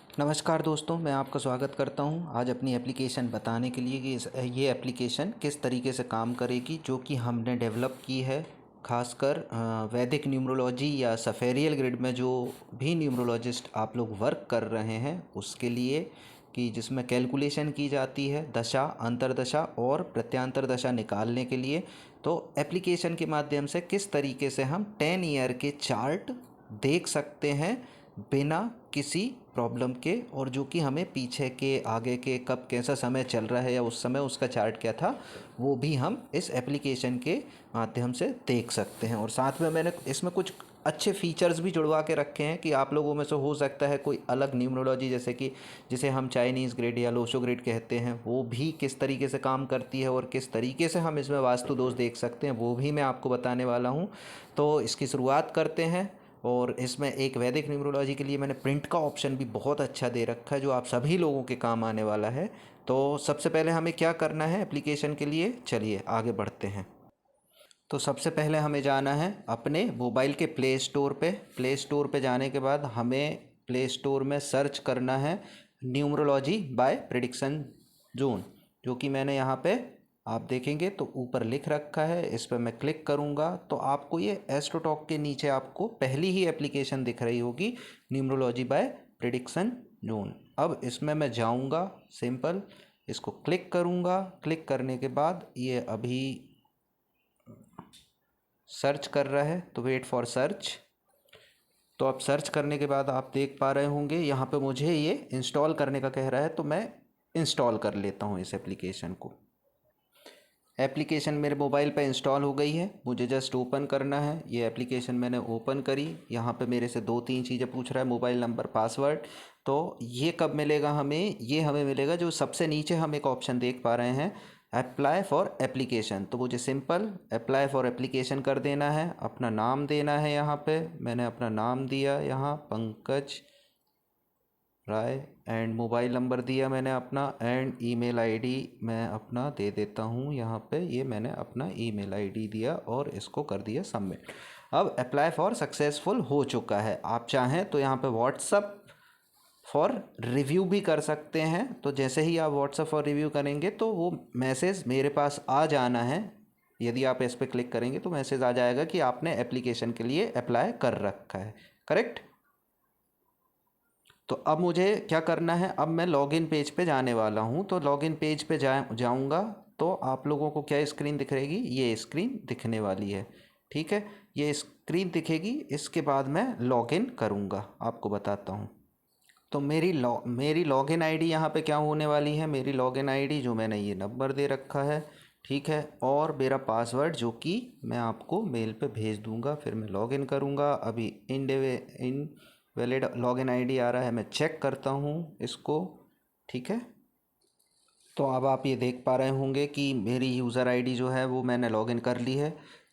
नमस्कार दोस्तों, मैं आपका स्वागत करता हूं आज अपनी एप्लीकेशन बताने के लिए कि ये एप्लीकेशन किस तरीके से काम करेगी, जो कि हमने डेवलप की है। खासकर वैदिक न्यूमरोलॉजी या सफेरियल ग्रिड में जो भी न्यूमरोलॉजिस्ट आप लोग वर्क कर रहे हैं उसके लिए, कि जिसमें कैलकुलेशन की जाती है दशा, अंतर्दशा और प्रत्यांतर दशा निकालने के लिए। तो एप्लीकेशन के माध्यम से किस तरीके से हम 10 ईयर के चार्ट देख सकते हैं बिना किसी प्रॉब्लम के, और जो कि हमें पीछे के, आगे के, कब कैसा समय चल रहा है या उस समय उसका चार्ट क्या था, वो भी हम इस एप्लीकेशन के माध्यम से देख सकते हैं। और साथ में मैंने इसमें कुछ अच्छे फीचर्स भी जुड़वा के रखे हैं कि आप लोगों में से हो सकता है कोई अलग न्यूमरोलॉजी, जैसे कि जिसे हम चाइनीज़ ग्रिड या लोशो ग्रिड कहते हैं, वो भी किस तरीके से काम करती है और किस तरीके से हम इसमें वास्तु दोष देख सकते हैं, वो भी मैं आपको बताने वाला हूँ। तो इसकी शुरुआत करते हैं। और इसमें एक वैदिक न्यूमरोलॉजी के लिए मैंने प्रिंट का ऑप्शन भी बहुत अच्छा दे रखा है, जो आप सभी लोगों के काम आने वाला है। तो सबसे पहले हमें क्या करना है एप्लीकेशन के लिए, चलिए आगे बढ़ते हैं। तो सबसे पहले हमें जाना है अपने मोबाइल के प्ले स्टोर पे। प्ले स्टोर पे जाने के बाद हमें प्ले स्टोर में सर्च करना है न्यूमरोलॉजी बाय प्रेडिक्शन जोन, जो कि मैंने यहाँ पे आप देखेंगे तो ऊपर लिख रखा है। इस पर मैं क्लिक करूँगा तो आपको ये एस्ट्रोटॉक के नीचे आपको पहली ही एप्लीकेशन दिख रही होगी, न्यूमरोलॉजी बाय प्रेडिक्शन जोन। अब इसमें मैं जाऊँगा, सिंपल इसको क्लिक करूँगा। क्लिक करने के बाद ये अभी सर्च कर रहा है, तो वेट फॉर सर्च। तो अब सर्च करने के बाद आप देख पा रहे होंगे यहाँ पे मुझे ये इंस्टॉल करने का कह रहा है, तो मैं इंस्टॉल कर लेता हूँ इस एप्लीकेशन को। एप्लीकेशन मेरे मोबाइल पे इंस्टॉल हो गई है, मुझे जस्ट ओपन करना है। ये एप्लीकेशन मैंने ओपन करी। यहाँ पे मेरे से 2-3 चीज़ें पूछ रहा है, मोबाइल नंबर, पासवर्ड। तो ये कब मिलेगा हमें, ये हमें मिलेगा जो सबसे नीचे हम एक ऑप्शन देख पा रहे हैं, अप्लाई फॉर एप्लीकेशन। तो मुझे सिंपल अप्लाई फॉर एप्लीकेशन कर देना है, अपना नाम देना है। यहाँ पे मैंने अपना नाम दिया, यहाँ Pankaj Rai, and mobile number दिया मैंने अपना, एंड ईमेल आईडी मैं अपना दे देता हूँ यहाँ पे। ये मैंने अपना ईमेल आईडी दिया और इसको कर दिया सबमिट। अब अप्लाई फॉर सक्सेसफुल हो चुका है। आप चाहें तो यहाँ पे व्हाट्सअप फॉर रिव्यू भी कर सकते हैं। तो जैसे ही आप व्हाट्सअप फॉर रिव्यू करेंगे तो वो मैसेज मेरे पास आ जाना है। यदि आप इस पर क्लिक करेंगे तो मैसेज आ जाएगा कि आपने एप्लीकेशन के लिए अप्लाई कर रखा है, करेक्ट। तो अब मुझे क्या करना है, अब मैं लॉगिन पेज पे जाने वाला हूँ। तो लॉगिन पेज पे जाऊँगा तो आप लोगों को क्या स्क्रीन दिख रहेगी, ये स्क्रीन दिखने वाली है, ठीक है। ये स्क्रीन दिखेगी, इसके बाद मैं लॉगिन करूँगा, आपको बताता हूँ। तो मेरी लॉगिन आईडी यहाँ पे क्या होने वाली है, मेरी लॉगिन आईडी जो मैंने ये नंबर दे रखा है, ठीक है, और मेरा पासवर्ड जो कि मैं आपको मेल पे भेज दूँगा। फिर मैं लॉगिन करूँगा। अभी इनवैलिड लॉगिन आईडी आ रहा है, मैं चेक करता हूँ इसको, ठीक है। तो अब आप ये देख पा रहे होंगे कि मेरी यूज़र आईडी जो है वो मैंने लॉगिन कर ली है।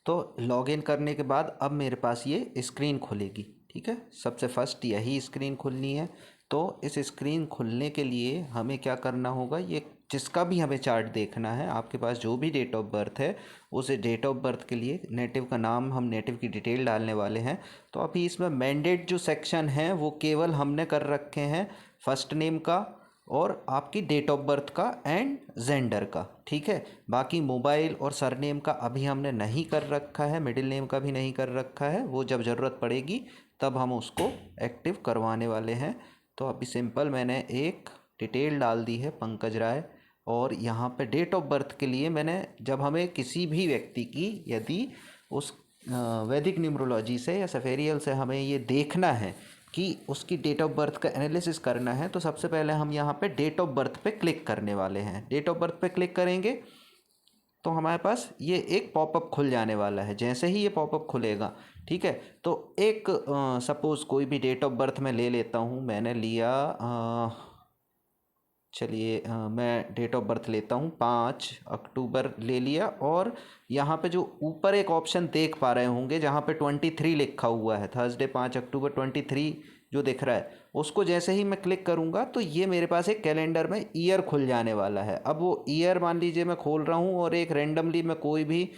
तो लॉगिन करने के बाद अब मेरे पास ये स्क्रीन खुलेगी, ठीक है। सबसे फर्स्ट यही स्क्रीन खुलनी है। तो इस स्क्रीन खुलने के लिए हमें क्या करना होगा, ये जिसका भी हमें चार्ट देखना है, आपके पास जो भी डेट ऑफ बर्थ है, उस डेट ऑफ बर्थ के लिए नेटिव का नाम, हम नेटिव की डिटेल डालने वाले हैं। तो अभी इसमें मैंडेट जो सेक्शन है वो केवल हमने कर रखे हैं फर्स्ट नेम का और आपकी डेट ऑफ बर्थ का एंड जेंडर का, ठीक है। बाकी मोबाइल और सरनेम का अभी हमने नहीं कर रखा है, मिडिल नेम का भी नहीं कर रखा है। वो जब ज़रूरत पड़ेगी तब हम उसको एक्टिव करवाने वाले हैं। तो अभी सिंपल मैंने एक डिटेल डाल दी है, पंकज राय। और यहाँ पे डेट ऑफ बर्थ के लिए मैंने, जब हमें किसी भी व्यक्ति की यदि उस वैदिक न्यूमरोलॉजी से या सफेरियल से हमें ये देखना है कि उसकी डेट ऑफ बर्थ का एनालिसिस करना है, तो सबसे पहले हम यहाँ पे डेट ऑफ बर्थ पे क्लिक करने वाले हैं। डेट ऑफ बर्थ पे क्लिक करेंगे तो हमारे पास ये एक पॉपअप खुल जाने वाला है। जैसे ही ये पॉपअप खुलेगा, ठीक है, तो एक सपोज़ कोई भी डेट ऑफ बर्थ मैं ले लेता हूँ। मैंने लिया, चलिए मैं डेट ऑफ बर्थ लेता हूँ, 5 अक्टूबर ले लिया। और यहाँ पे जो ऊपर एक ऑप्शन देख पा रहे होंगे जहाँ पे 23 लिखा हुआ है, थर्सडे 5 अक्टूबर 23 जो दिख रहा है, उसको जैसे ही मैं क्लिक करूँगा तो ये मेरे पास एक कैलेंडर में ईयर खुल जाने वाला है। अब वो ईयर मान लीजिए मैं खोल रहा हूँ और एक रेंडमली मैं कोई भी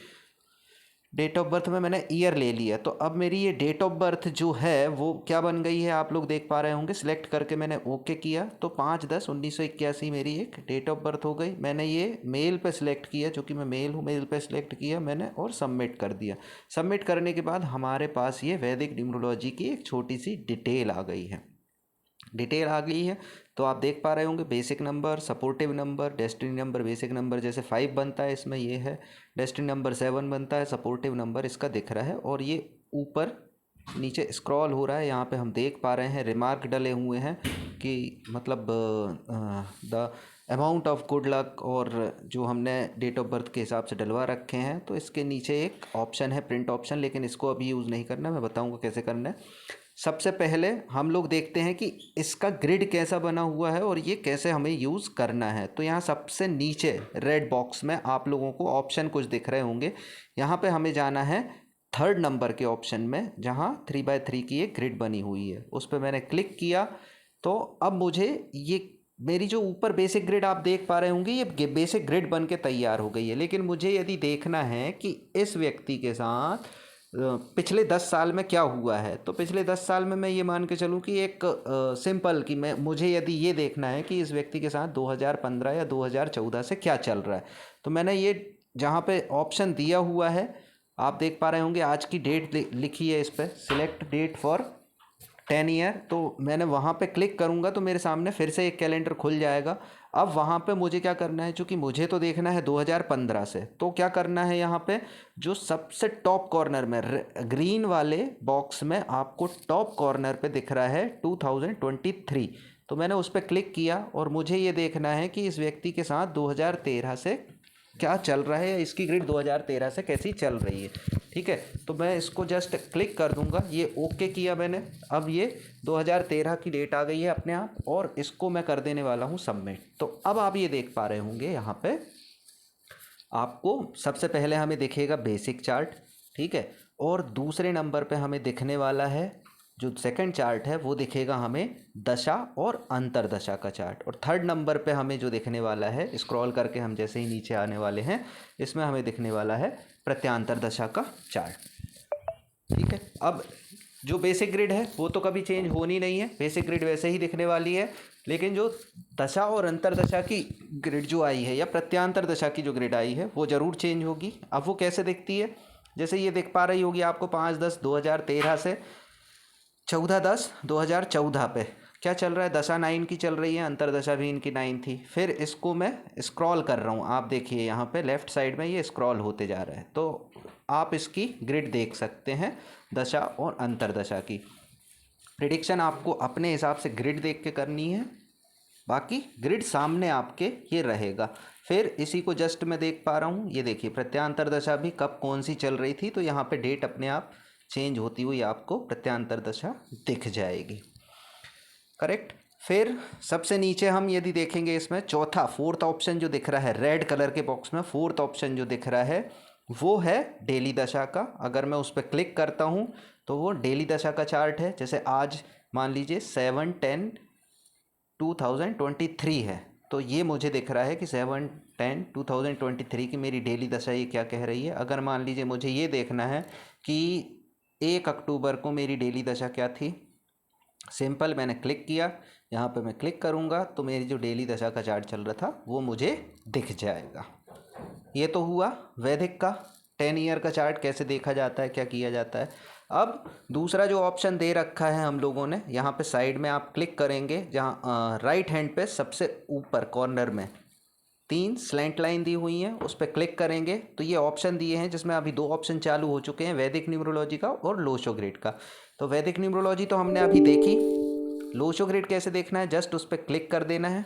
डेट ऑफ बर्थ में मैंने ईयर ले लिया, तो अब मेरी ये डेट ऑफ बर्थ जो है वो क्या बन गई है, आप लोग देख पा रहे होंगे। सिलेक्ट करके मैंने ओके किया तो 5/10/1981 मेरी एक डेट ऑफ बर्थ हो गई। मैंने ये मेल पे सिलेक्ट किया, चूँकि मैं मेल हूँ, मेल पे सिलेक्ट किया मैंने और सबमिट कर दिया। सबमिट करने के बाद हमारे पास ये वैदिक न्यूमरोलॉजी की एक छोटी सी डिटेल आ गई है। डिटेल आ गई है तो आप देख पा रहे होंगे basic number, supportive number, destiny number. Basic number जैसे 5 बनता है इसमें ये है, डेस्टिनी नंबर 7 बनता है, सपोर्टिव नंबर इसका दिख रहा है। और ये ऊपर नीचे स्क्रॉल हो रहा है, यहाँ पे हम देख पा रहे हैं रिमार्क डले हुए हैं कि मतलब the amount of good luck, और जो हमने डेट ऑफ बर्थ के हिसाब से डलवा रखे हैं। तो इसके नीचे एक ऑप्शन है प्रिंट ऑप्शन, लेकिन इसको अभी यूज़ नहीं करना, मैं बताऊँगा कैसे करना है। सबसे पहले हम लोग देखते हैं कि इसका ग्रिड कैसा बना हुआ है और ये कैसे हमें यूज़ करना है। तो यहाँ सबसे नीचे रेड बॉक्स में आप लोगों को ऑप्शन कुछ दिख रहे होंगे। यहाँ पे हमें जाना है 3rd नंबर के ऑप्शन में, जहाँ 3x3 की एक ग्रिड बनी हुई है, उस पर मैंने क्लिक किया। तो अब मुझे ये मेरी जो ऊपर बेसिक ग्रिड आप देख पा रहे होंगे, ये बेसिक ग्रिड बन के तैयार हो गई है। लेकिन मुझे यदि देखना है कि इस व्यक्ति के साथ पिछले 10 साल में क्या हुआ है, तो पिछले 10 साल में मैं ये मान के चलूँ कि एक सिंपल कि मुझे यदि ये देखना है कि इस व्यक्ति के साथ 2015 या 2014 से क्या चल रहा है, तो मैंने ये जहाँ पे ऑप्शन दिया हुआ है आप देख पा रहे होंगे, आज की डेट लिखी है इस पर, सिलेक्ट डेट फॉर 10 ईयर। तो मैंने वहाँ पे क्लिक करूँगा तो मेरे सामने फिर से एक कैलेंडर खुल जाएगा। अब वहाँ पे मुझे क्या करना है, चूँकि मुझे तो देखना है 2015 से, तो क्या करना है, यहाँ पे जो सबसे टॉप कॉर्नर में ग्रीन वाले बॉक्स में आपको टॉप कॉर्नर पे दिख रहा है 2023, तो मैंने उस पर क्लिक किया और मुझे ये देखना है कि इस व्यक्ति के साथ 2013 से क्या चल रहा है, इसकी ग्रिड 2013 से कैसी चल रही है। ठीक है, तो मैं इसको जस्ट क्लिक कर दूंगा, ये ओके किया मैंने। अब ये 2013 की डेट आ गई है अपने आप, और इसको मैं कर देने वाला हूँ सबमिट। तो अब आप ये देख पा रहे होंगे, यहाँ पे आपको सबसे पहले हमें दिखेगा बेसिक चार्ट, ठीक है, और दूसरे नंबर पे हमें दिखने वाला है जो सेकंड चार्ट है, वो दिखेगा हमें दशा और अंतरदशा का चार्ट। और 3rd नंबर पे हमें जो दिखने वाला है, स्क्रॉल करके हम जैसे ही नीचे आने वाले हैं, इसमें हमें दिखने वाला है प्रत्यांतर दशा का चार्ट। ठीक है, अब जो बेसिक ग्रिड है वो तो कभी चेंज होनी नहीं है, बेसिक ग्रिड वैसे ही दिखने वाली है। लेकिन जो दशा और अंतरदशा की ग्रिड जो आई है, या प्रत्यांतर दशा की जो ग्रिड आई है, वो ज़रूर चेंज होगी। अब वो कैसे दिखती है, जैसे ये दिख पा रही होगी आपको 5/10/2013 से 14/10/2014 पे क्या चल रहा है, दशा 9 की चल रही है, अंतरदशा भी इनकी 9 थी। फिर इसको मैं स्क्रॉल कर रहा हूँ, आप देखिए यहाँ पे लेफ़्ट साइड में ये स्क्रॉल होते जा रहा है, तो आप इसकी ग्रिड देख सकते हैं दशा और अंतरदशा की। प्रिडिक्शन आपको अपने हिसाब से ग्रिड देख के करनी है, बाकी ग्रिड सामने आपके ये रहेगा। फिर इसी को जस्ट मैं देख पा रहा हूँ, ये देखिए प्रत्यांतर दशा भी कब कौन सी चल रही थी, तो यहाँ पे डेट अपने आप चेंज होती हुई आपको प्रत्यांतर दशा दिख जाएगी। करेक्ट। फिर सबसे नीचे हम यदि देखेंगे, इसमें चौथा 4th ऑप्शन जो दिख रहा है रेड कलर के बॉक्स में, 4th ऑप्शन जो दिख रहा है वो है डेली दशा का। अगर मैं उस पर क्लिक करता हूँ तो वो डेली दशा का चार्ट है। जैसे आज मान लीजिए 7/10/2023 है, तो ये मुझे दिख रहा है कि 7/10/2023 की मेरी डेली दशा ये क्या कह रही है। अगर मान लीजिए मुझे ये देखना है कि 1 अक्टूबर को मेरी डेली दशा क्या थी, सिंपल मैंने क्लिक किया, यहाँ पे मैं क्लिक करूँगा तो मेरी जो डेली दशा का चार्ट चल रहा था वो मुझे दिख जाएगा। ये तो हुआ वैदिक का 10 ईयर का चार्ट कैसे देखा जाता है, क्या किया जाता है। अब दूसरा जो ऑप्शन दे रखा है हम लोगों ने, यहाँ पे साइड में आप क्लिक करेंगे, जहाँ राइट हैंड पे सबसे ऊपर कॉर्नर में 3 स्लैंट लाइन दी हुई हैं, उस पर क्लिक करेंगे तो ये ऑप्शन दिए हैं, जिसमें अभी 2 ऑप्शन चालू हो चुके हैं, वैदिक न्यूमरोलॉजी का और लोशो ग्रिड का। तो वैदिक न्यूमरोलॉजी तो हमने अभी देखी, लोशो ग्रिड कैसे देखना है, जस्ट उस पर क्लिक कर देना है।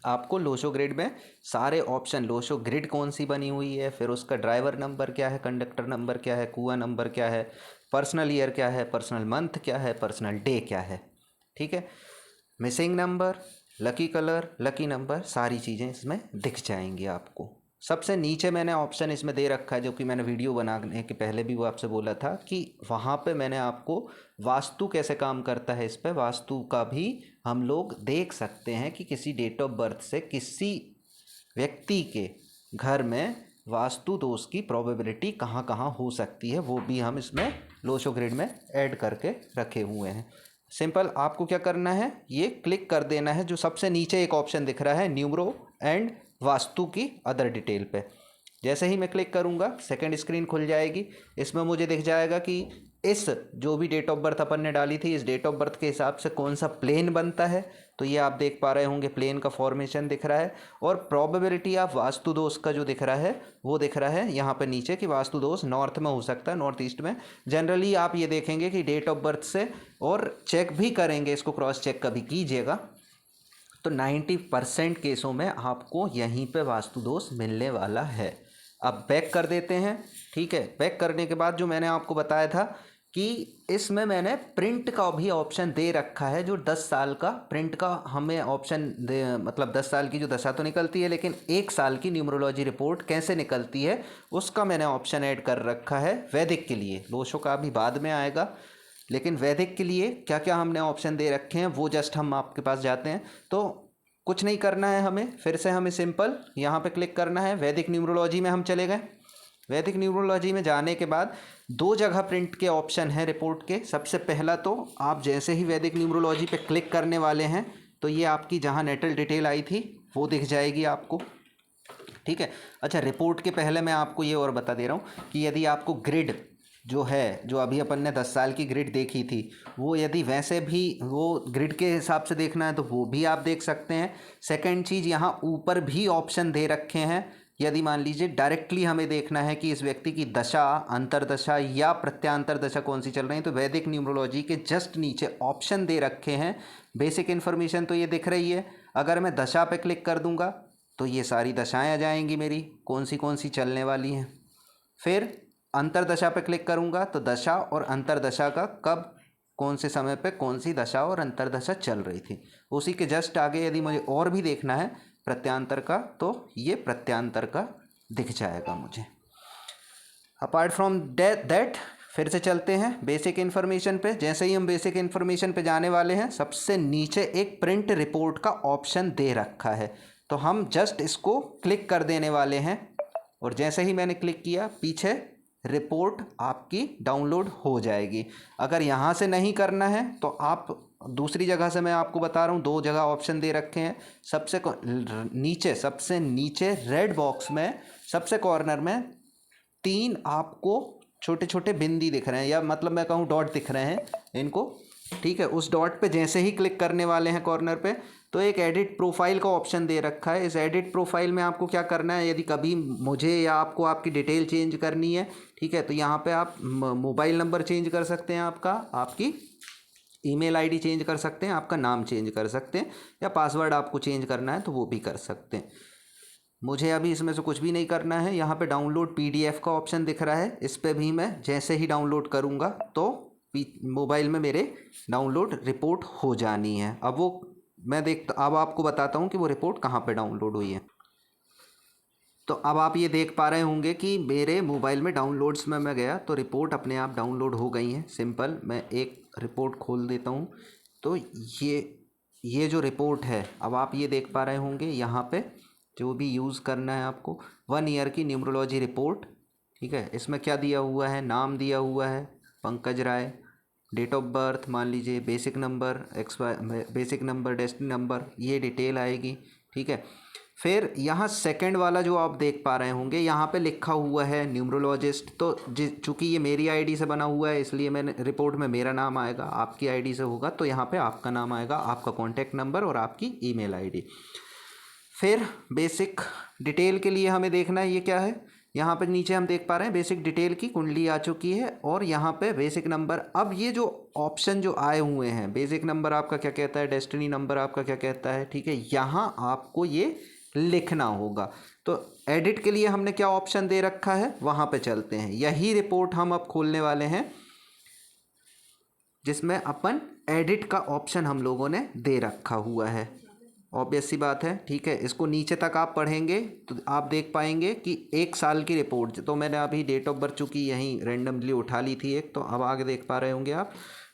आपको लोशो ग्रिड में सारे ऑप्शन, लोशो ग्रिड कौन सी बनी हुई है, फिर उसका ड्राइवर नंबर क्या है, कंडक्टर नंबर क्या है, कुआ नंबर क्या है, पर्सनल ईयर क्या है, पर्सनल मंथ क्या है, पर्सनल डे क्या है, ठीक है, missing number, lucky colour, lucky number, सारी चीज़ें इसमें दिख जाएंगी आपको। सबसे नीचे मैंने ऑप्शन इसमें दे रखा है, जो कि मैंने वीडियो बनाने के पहले भी वो आपसे बोला था कि वहाँ पे मैंने आपको वास्तु कैसे काम करता है, इस पर वास्तु का भी हम लोग देख सकते हैं कि किसी डेट ऑफ बर्थ से किसी व्यक्ति के घर में वास्तु दोष की प्रोबेबिलिटी कहाँ कहाँ हो सकती है वो भी हम इसमें लोशो ग्रिड में ऐड करके रखे हुए हैं। सिंपल आपको क्या करना है, ये क्लिक कर देना है जो सबसे नीचे एक ऑप्शन दिख रहा है न्यूमरो एंड वास्तु की अदर डिटेल पे। जैसे ही मैं क्लिक करूँगा सेकंड स्क्रीन खुल जाएगी। इसमें मुझे दिख जाएगा कि इस जो भी डेट ऑफ बर्थ अपन ने डाली थी इस डेट ऑफ बर्थ के हिसाब से कौन सा प्लेन बनता है। तो ये आप देख पा रहे होंगे प्लेन का फॉर्मेशन दिख रहा है और प्रोबेबिलिटी ऑफ वास्तु दोष का जो दिख रहा है वो दिख रहा है यहाँ पे नीचे कि वास्तु दोष नॉर्थ में हो सकता है, नॉर्थ ईस्ट में। जनरली आप ये देखेंगे कि डेट ऑफ बर्थ से और चेक भी करेंगे, इसको क्रॉस चेक कभी कीजिएगा तो 90% केसों में आपको यहीं पे वास्तु दोष मिलने वाला है। अब बैक कर देते हैं। ठीक है, बैक करने के बाद जो मैंने आपको बताया था कि इसमें मैंने प्रिंट का भी ऑप्शन दे रखा है, जो 10 साल का प्रिंट का हमें ऑप्शन दे, मतलब 10 साल की जो दशा तो निकलती है लेकिन 1 साल की न्यूमरोलॉजी रिपोर्ट कैसे निकलती है उसका मैंने ऑप्शन ऐड कर रखा है वैदिक के लिए। लोशो का भी बाद में आएगा, लेकिन वैदिक के लिए क्या क्या हमने ऑप्शन दे रखे हैं वो जस्ट हम आपके पास जाते हैं। तो कुछ नहीं करना है हमें, फिर से हमें सिंपल यहाँ पे क्लिक करना है। वैदिक न्यूमरोलॉजी में हम चले गए। वैदिक न्यूमरोलॉजी में जाने के बाद 2 जगह प्रिंट के ऑप्शन हैं रिपोर्ट के। सबसे पहला तो आप जैसे ही वैदिक न्यूमरोलॉजी पे क्लिक करने वाले हैं तो ये आपकी जहाँ नेटल डिटेल आई थी वो दिख जाएगी आपको। ठीक है, अच्छा रिपोर्ट के पहले मैं आपको ये और बता दे रहा हूँ कि यदि आपको ग्रिड जो है, जो अभी अपन ने 10 साल की ग्रिड देखी थी, वो यदि वैसे भी वो ग्रिड के हिसाब से देखना है तो वो भी आप देख सकते हैं। सेकंड चीज़, यहाँ ऊपर भी ऑप्शन दे रखे हैं। यदि मान लीजिए डायरेक्टली हमें देखना है कि इस व्यक्ति की दशा, अंतरदशा या प्रत्यांतर दशा कौन सी चल रही है, तो वैदिक न्यूमरोलॉजी के जस्ट नीचे ऑप्शन दे रखे हैं। बेसिक इन्फॉर्मेशन तो ये दिख रही है। अगर मैं दशा पे क्लिक कर दूंगा तो ये सारी दशाएं आ जाएंगी मेरी, कौन सी चलने वाली हैं। फिर अंतरदशा पे क्लिक करूंगा तो दशा और अंतरदशा का कब कौन से समय पे कौन सी दशा और अंतरदशा चल रही थी। उसी के जस्ट आगे यदि मुझे और भी देखना है प्रत्यांतर का तो ये प्रत्यांतर का दिख जाएगा मुझे। अपार्ट फ्रॉम दैट फिर से चलते हैं बेसिक इन्फॉर्मेशन पे। जैसे ही हम बेसिक इन्फॉर्मेशन पे जाने वाले हैं सबसे नीचे एक प्रिंट रिपोर्ट का ऑप्शन दे रखा है, तो हम जस्ट इसको क्लिक कर देने वाले हैं। और जैसे ही मैंने क्लिक किया पीछे रिपोर्ट आपकी डाउनलोड हो जाएगी। अगर यहाँ से नहीं करना है तो आप दूसरी जगह से, मैं आपको बता रहा हूँ 2 जगह ऑप्शन दे रखे हैं। सबसे नीचे रेड बॉक्स में सबसे कॉर्नर में 3 आपको छोटे छोटे बिंदी दिख रहे हैं, या मतलब मैं कहूँ डॉट दिख रहे हैं इनको। ठीक है, उस डॉट पे जैसे ही क्लिक करने वाले हैं कॉर्नर पे तो एक एडिट प्रोफाइल का ऑप्शन दे रखा है। इस एडिट प्रोफाइल में आपको क्या करना है, यदि कभी मुझे या आपको आपकी डिटेल चेंज करनी है, ठीक है, तो यहाँ पे आप मोबाइल नंबर चेंज कर सकते हैं, आपकी ईमेल आईडी चेंज कर सकते हैं, आपका नाम चेंज कर सकते हैं, या पासवर्ड आपको चेंज करना है तो वो भी कर सकते हैं। मुझे अभी इसमें से कुछ भी नहीं करना है। यहाँ पे डाउनलोड पीडीएफ का ऑप्शन दिख रहा है, इस पर भी मैं जैसे ही डाउनलोड करूँगा तो मोबाइल में मेरे डाउनलोड रिपोर्ट हो जानी है। अब आपको बताता हूँ कि वो रिपोर्ट कहाँ पे डाउनलोड हुई है। तो अब आप ये देख पा रहे होंगे कि मेरे मोबाइल में डाउनलोड्स में मैं गया तो रिपोर्ट अपने आप डाउनलोड हो गई है। सिंपल मैं एक रिपोर्ट खोल देता हूँ तो ये जो रिपोर्ट है अब आप ये देख पा रहे होंगे, यहाँ पे जो भी यूज़ करना है आपको 1 ईयर की न्यूमरोलॉजी रिपोर्ट। ठीक है, इसमें क्या दिया हुआ है, नाम दिया हुआ है Pankaj Rai, date of birth मान लीजिए, बेसिक नंबर डेस्टिनी नंबर, ये डिटेल आएगी। ठीक है, फिर यहाँ सेकंड वाला जो आप देख पा रहे होंगे यहाँ पे लिखा हुआ है न्यूमरोलॉजिस्ट। तो चूँकि ये मेरी आईडी से बना हुआ है इसलिए मैंने रिपोर्ट में मेरा नाम आएगा, आपकी आईडी से होगा तो यहाँ पे आपका नाम आएगा, आपका कॉन्टैक्ट नंबर और आपकी ईमेल आईडी। फिर बेसिक डिटेल के लिए हमें देखना है ये क्या है। यहाँ पर नीचे हम देख पा रहे हैं बेसिक डिटेल की कुंडली आ चुकी है और यहाँ पे बेसिक नंबर। अब ये जो ऑप्शन जो आए हुए हैं, बेसिक नंबर आपका क्या कहता है, डेस्टिनी नंबर आपका क्या कहता है, ठीक है, यहाँ आपको ये लिखना होगा। तो एडिट के लिए हमने क्या ऑप्शन दे रखा है वहाँ पे चलते हैं। यही रिपोर्ट हम अब खोलने वाले हैं जिसमें अपन एडिट का ऑप्शन हम लोगों ने दे रखा हुआ है। ऑब्वियस सी बात है, ठीक है। इसको नीचे तक आप पढ़ेंगे तो आप देख पाएंगे कि 1 साल की रिपोर्ट, तो मैंने अभी डेट ऑफ बर्थ चूँकि यहीं रेंडमली उठा ली थी एक, तो अब आगे देख पा रहे होंगे आप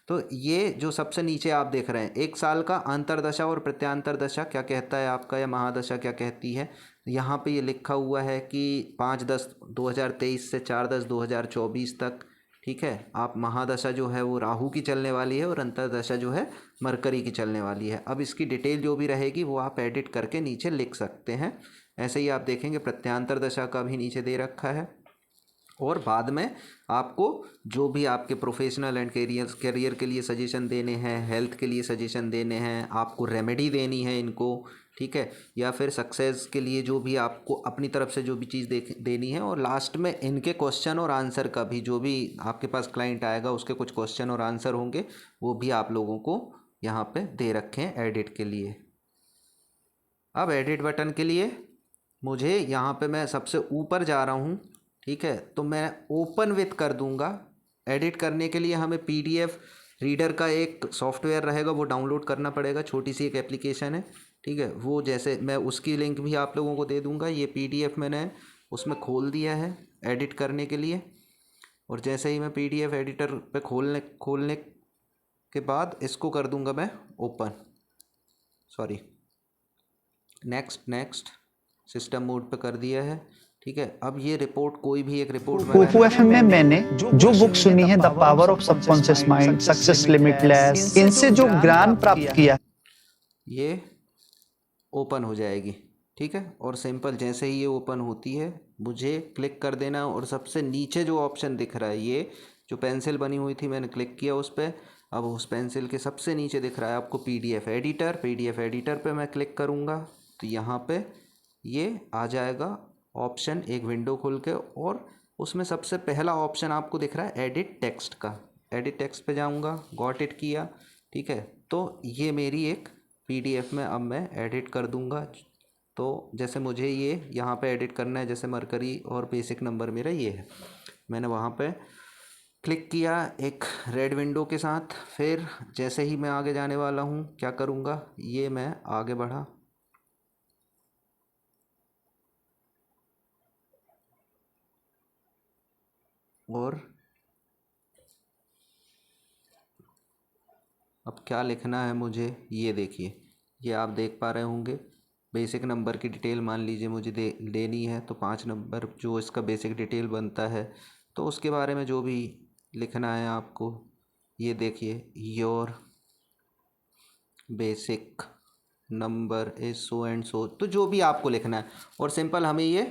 तो ये जो सबसे नीचे आप देख रहे हैं 1 साल का अंतरदशा और प्रत्यांतर दशा क्या कहता है आपका, या महादशा क्या कहती है, यहाँ पे ये लिखा हुआ है कि 5/10/2023 से 4/10/2024 तक। ठीक है, आप महादशा जो है वो राहु की चलने वाली है और अंतरदशा जो है मरकरी की चलने वाली है। अब इसकी डिटेल जो भी रहेगी वो आप एडिट करके नीचे लिख सकते हैं। ऐसे ही आप देखेंगे प्रत्यांतर दशा का भी नीचे दे रखा है। और बाद में आपको जो भी आपके प्रोफेशनल एंड करियर के लिए सजेशन देने हैं, हेल्थ के लिए सजेशन देने हैं, आपको रेमेडी देनी है इनको, ठीक है, या फिर सक्सेस के लिए जो भी आपको अपनी तरफ से जो भी चीज़ देनी है, और लास्ट में इनके क्वेश्चन और आंसर का भी, जो भी आपके पास क्लाइंट आएगा उसके कुछ क्वेश्चन और आंसर होंगे, वो भी आप लोगों को यहाँ पे दे रखे हैं एडिट के लिए। अब एडिट बटन के लिए मुझे यहाँ पे मैं सबसे ऊपर जा रहा हूँ, ठीक है, तो मैं ओपन विथ कर दूँगा। एडिट करने के लिए हमें पीडीएफ रीडर का एक सॉफ्टवेयर रहेगा, वो डाउनलोड करना पड़ेगा, छोटी सी एक एप्लीकेशन है, ठीक है, वो जैसे मैं उसकी लिंक भी आप लोगों को दे दूँगा। ये पीडीएफ मैंने उसमें खोल दिया है एडिट करने के लिए, और जैसे ही मैं पीडीएफ एडिटर पे खोलने के बाद इसको कर दूँगा मैं open, sorry next system mode पे कर दिया है, ठीक है। अब ये रिपोर्ट, कोई भी एक रिपोर्ट कुकू एफएम में मैंने जो बुक सुनी है the power of subconscious mind, success limitless, इनसे जो ज्ञान प्राप्त किया, ये ओपन हो जाएगी, ठीक है। और सिंपल जैसे ही ये ओपन होती है मुझे क्लिक कर देना, और सबसे नीचे जो ऑप्शन दिख रहा है, ये जो पेंसिल बनी हुई थी मैंने क्लिक किया उस पर, अब उस पेंसिल के सबसे नीचे दिख रहा है आपको पीडीएफ एडिटर पे मैं क्लिक करूँगा तो यहाँ पे ये आ जाएगा ऑप्शन, एक विंडो खुल के, और उसमें सबसे पहला ऑप्शन आपको दिख रहा है एडिट टेक्स्ट का। एडिट टेक्स्ट पे जाऊँगा, गॉट इट किया, ठीक है। तो ये मेरी एक पीडीएफ में अब मैं एडिट कर दूँगा। तो जैसे मुझे ये यहाँ पे एडिट करना है, जैसे मरकरी और बेसिक नंबर मेरा ये है, मैंने वहाँ पे क्लिक किया एक रेड विंडो के साथ। फिर जैसे ही मैं आगे जाने वाला हूँ क्या करूँगा, ये मैं आगे बढ़ा, और अब क्या लिखना है मुझे, ये देखिए, ये आप देख पा रहे होंगे बेसिक नंबर की डिटेल मान लीजिए मुझे देनी है, तो 5 नंबर जो इसका बेसिक डिटेल बनता है, तो उसके बारे में जो भी लिखना है आपको, ये देखिए, your basic number is so and so, तो जो भी आपको लिखना है, और सिंपल हमें ये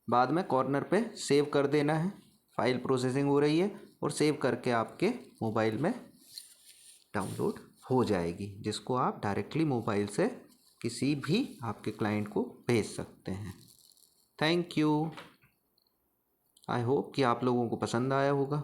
बाद में कॉर्नर पे सेव कर देना है। फाइल प्रोसेसिंग हो रही है, और सेव करके आपके मोबाइल में डाउनलोड हो जाएगी, जिसको आप डायरेक्टली मोबाइल से किसी भी आपके क्लाइंट को भेज सकते हैं। Thank you. आई होप कि आप लोगों को पसंद आया होगा।